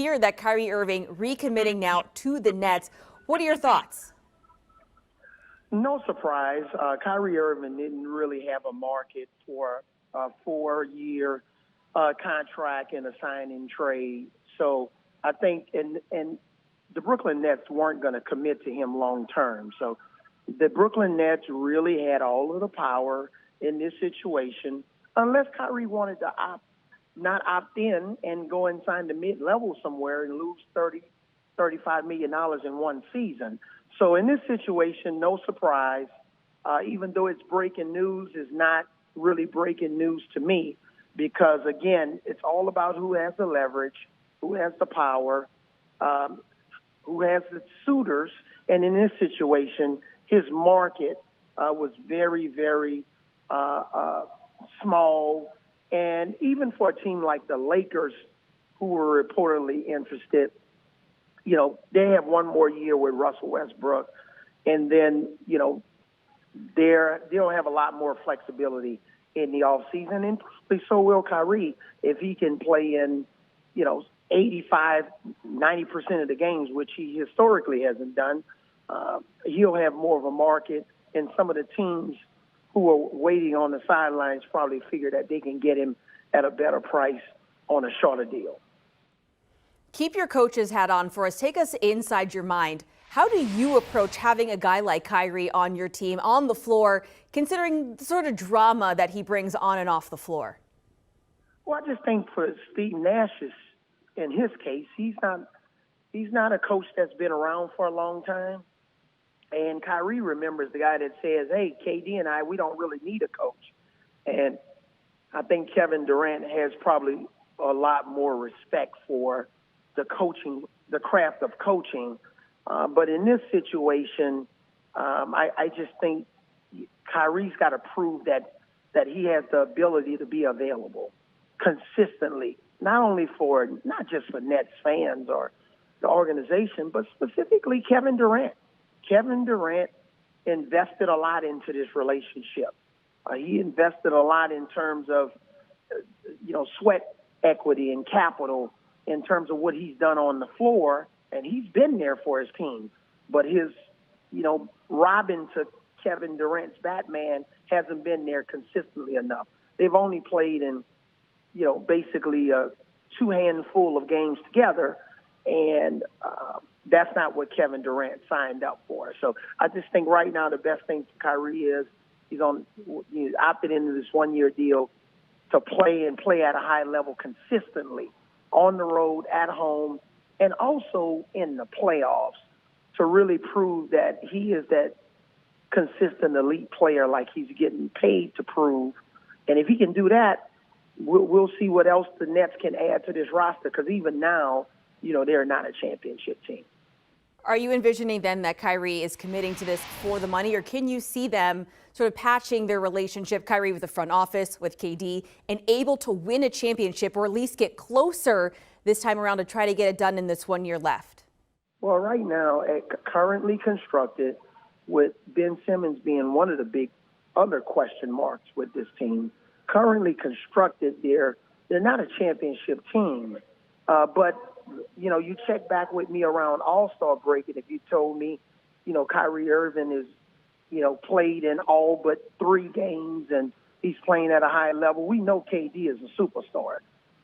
hear that Kyrie Irving recommitting now to the Nets. What are your thoughts? No surprise. Kyrie Irving didn't really have a market for a 4-year contract and a sign-in trade. So I think and the Brooklyn Nets weren't going to commit to him long term. So the Brooklyn Nets really had all of the power in this situation, unless Kyrie wanted to not opt in and go and sign the mid-level somewhere and lose $35 million in one season. So in this situation, no surprise, even though it's breaking news, is not really breaking news to me because, again, it's all about who has the leverage, who has the power, who has the suitors. And in this situation, his market was very, very small. And even for a team like the Lakers, who were reportedly interested, you know, they have one more year with Russell Westbrook. And then, you know, they'll have a lot more flexibility in the offseason. And probably so will Kyrie if he can play in, you know, 85, 90% of the games, which he historically hasn't done. He'll have more of a market, and some of the teams who are waiting on the sidelines probably figure that they can get him at a better price on a shorter deal. Keep your coach's hat on for us. Take us inside your mind. How do you approach having a guy like Kyrie on your team, on the floor, considering the sort of drama that he brings on and off the floor? Well, I just think for Steve Nash, in his case, he's not a coach that's been around for a long time. And Kyrie remembers the guy that says, hey, KD and I, we don't really need a coach. And I think Kevin Durant has probably a lot more respect for the coaching, the craft of coaching. But in this situation, I just think Kyrie's got to prove that he has the ability to be available consistently, not just for Nets fans or the organization, but specifically Kevin Durant. Kevin Durant invested a lot into this relationship. He invested a lot in terms of, sweat equity and capital in terms of what he's done on the floor, and he's been there for his team. But his, Robin to Kevin Durant's Batman hasn't been there consistently enough. They've only played in, basically a two-handful of games together, and that's not what Kevin Durant signed up for. So I just think right now the best thing for Kyrie is he's opted into this one-year deal to play at a high level consistently on the road, at home, and also in the playoffs to really prove that he is that consistent elite player like he's getting paid to prove. And if he can do that, we'll see what else the Nets can add to this roster, because even now, they're not a championship team. Are you envisioning then that Kyrie is committing to this for the money, or can you see them sort of patching their relationship, Kyrie with the front office, with KD, and able to win a championship or at least get closer this time around to try to get it done in this 1 year left? Well, right now, currently constructed, with Ben Simmons being one of the big other question marks with this team, currently constructed, they're not a championship team. But you check back with me around All-Star break, and if you told me, Kyrie Irving is, played in all but 3 games and he's playing at a high level, we know KD is a superstar.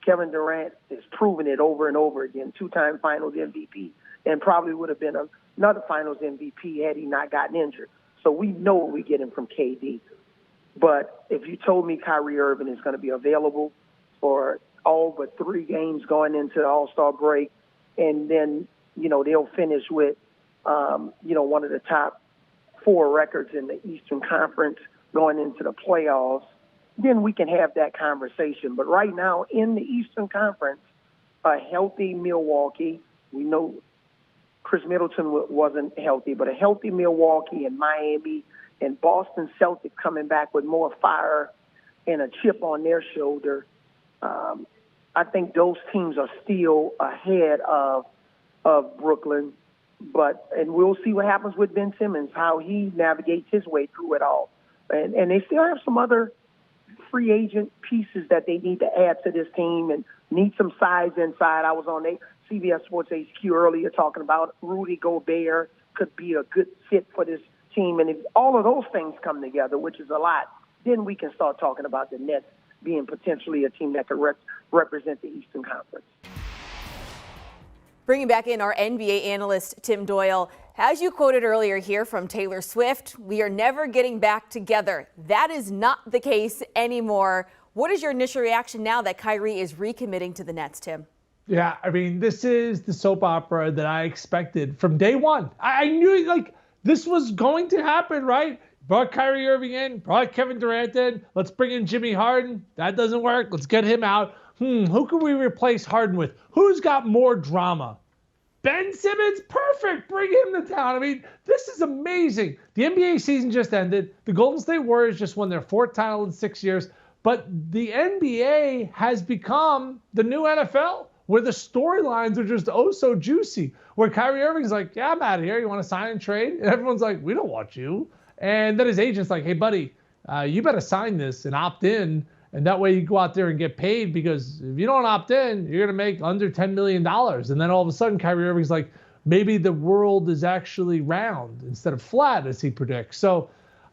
Kevin Durant has proven it over and over again, 2-time Finals MVP, and probably would have been another Finals MVP had he not gotten injured. So we know what we're getting from KD. But if you told me Kyrie Irving is going to be available for all but 3 games going into the All-Star break, and then, they'll finish with, one of the top 4 records in the Eastern Conference going into the playoffs, then we can have that conversation. But right now, in the Eastern Conference, a healthy Milwaukee, we know Chris Middleton wasn't healthy, but a healthy Milwaukee and Miami and Boston Celtics coming back with more fire and a chip on their shoulder, I think those teams are still ahead of Brooklyn. And we'll see what happens with Ben Simmons, how he navigates his way through it all. And they still have some other free agent pieces that they need to add to this team and need some size inside. I was on their CBS Sports HQ earlier talking about Rudy Gobert could be a good fit for this team. And if all of those things come together, which is a lot, then we can start talking about the Nets being potentially a team that could represent the Eastern Conference. Bringing back in our NBA analyst, Tim Doyle. As you quoted earlier here from Taylor Swift, we are never getting back together. That is not the case anymore. What is your initial reaction now that Kyrie is recommitting to the Nets, Tim? Yeah, I mean, this is the soap opera that I expected from day one. I knew, like, this was going to happen, right? Brought Kyrie Irving in, brought Kevin Durant in. Let's bring in Jimmy Harden. That doesn't work. Let's get him out. Who can we replace Harden with? Who's got more drama? Ben Simmons, perfect. Bring him to town. I mean, this is amazing. The NBA season just ended. The Golden State Warriors just won their 4th title in 6 years. But the NBA has become the new NFL, where the storylines are just oh so juicy. Where Kyrie Irving's like, yeah, I'm out of here. You want to sign and trade? And everyone's like, we don't want you. And then his agent's like, hey, buddy, you better sign this and opt in. And that way you go out there and get paid, because if you don't opt in, you're going to make under $10 million. And then all of a sudden, Kyrie Irving's like, maybe the world is actually round instead of flat, as he predicts. So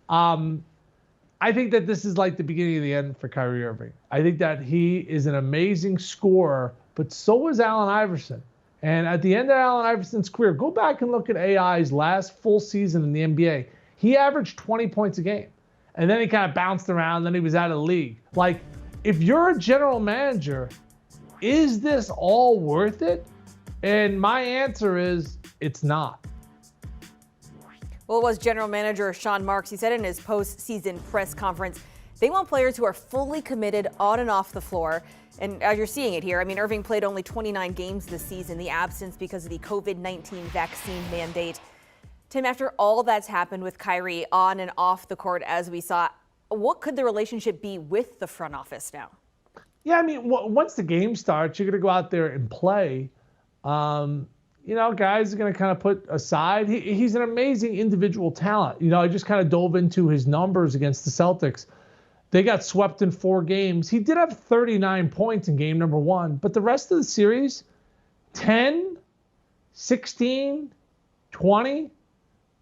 I think that this is like the beginning of the end for Kyrie Irving. I think that he is an amazing scorer, but so is Allen Iverson. And at the end of Allen Iverson's career, go back and look at AI's last full season in the NBA. He averaged 20 points a game. And then he kind of bounced around, then he was out of the league. Like, if you're a general manager, is this all worth it? And my answer is, it's not. Well, it was general manager Sean Marks. He said in his postseason press conference, they want players who are fully committed on and off the floor. And as you're seeing it here, I mean, Irving played only 29 games this season, the absence because of the COVID-19 vaccine mandate. Tim, after all that's happened with Kyrie on and off the court, as we saw, what could the relationship be with the front office now? Yeah, I mean, once the game starts, you're going to go out there and play. Guys are going to kind of put aside. He's an amazing individual talent. I just kind of dove into his numbers against the Celtics. They got swept in 4 games. He did have 39 points in game number 1, but the rest of the series, 10, 16, 20.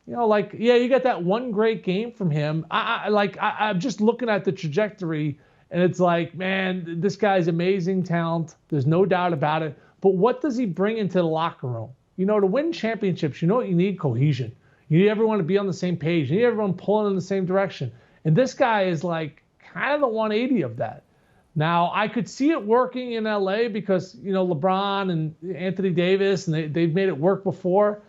You got that one great game from him. I'm just looking at the trajectory, and it's like, man, this guy's amazing talent. There's no doubt about it. But what does he bring into the locker room? To win championships, what you need? Cohesion. You need everyone to be on the same page. You need everyone pulling in the same direction. And this guy is like kind of the 180 of that. Now, I could see it working in LA because, LeBron and Anthony Davis, and they've made it work before.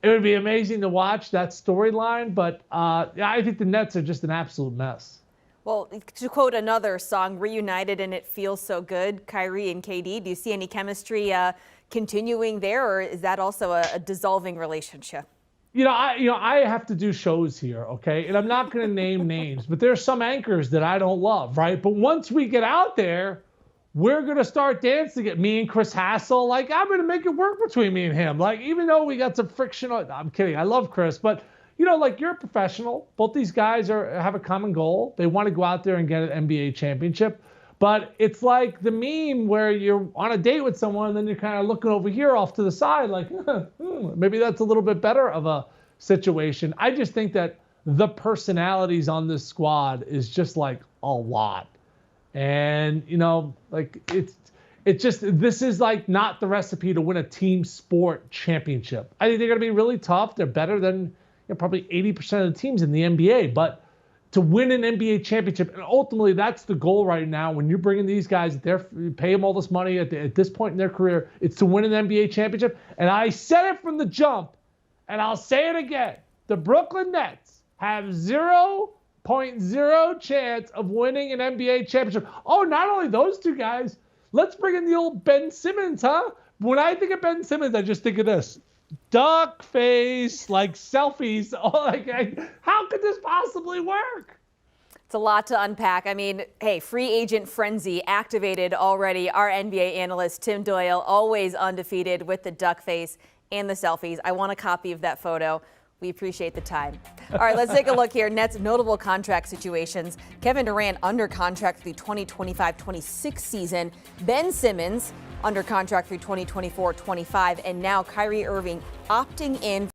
It would be amazing to watch that storyline, but I think the Nets are just an absolute mess. Well, to quote another song, Reunited and It Feels So Good, Kyrie and KD, do you see any chemistry continuing there, or is that also a dissolving relationship? I have to do shows here, okay? And I'm not going to name names, but there's some anchors that I don't love, right? But once we get out there, we're going to start dancing at me and Chris Hassel. Like, I'm going to make it work between me and him. Like, even though we got some friction. I'm kidding. I love Chris. But, you're a professional. Both these guys have a common goal. They want to go out there and get an NBA championship. But it's like the meme where you're on a date with someone and then you're kind of looking over here off to the side like, maybe that's a little bit better of a situation. I just think that the personalities on this squad is just like a lot. And, it's just, this is like not the recipe to win a team sport championship. I think they're going to be really tough. They're better than probably 80% of the teams in the NBA. But to win an NBA championship, and ultimately that's the goal right now when you're bringing these guys, you pay them all this money at this point in their career, it's to win an NBA championship. And I said it from the jump, and I'll say it again. The Brooklyn Nets have 0.0 chance of winning an NBA championship. Oh, not only those two guys, let's bring in the old Ben Simmons, huh? When I think of Ben Simmons, I just think of this. Duck face, like selfies. Oh, how could this possibly work? It's a lot to unpack. I mean, hey, free agent frenzy activated already. Our NBA analyst, Tim Doyle, always undefeated with the duck face and the selfies. I want a copy of that photo. We appreciate the time. All right, let's take a look here. Nets notable contract situations. Kevin Durant under contract for the 2025-26 season. Ben Simmons under contract through 2024-25, and now Kyrie Irving opting in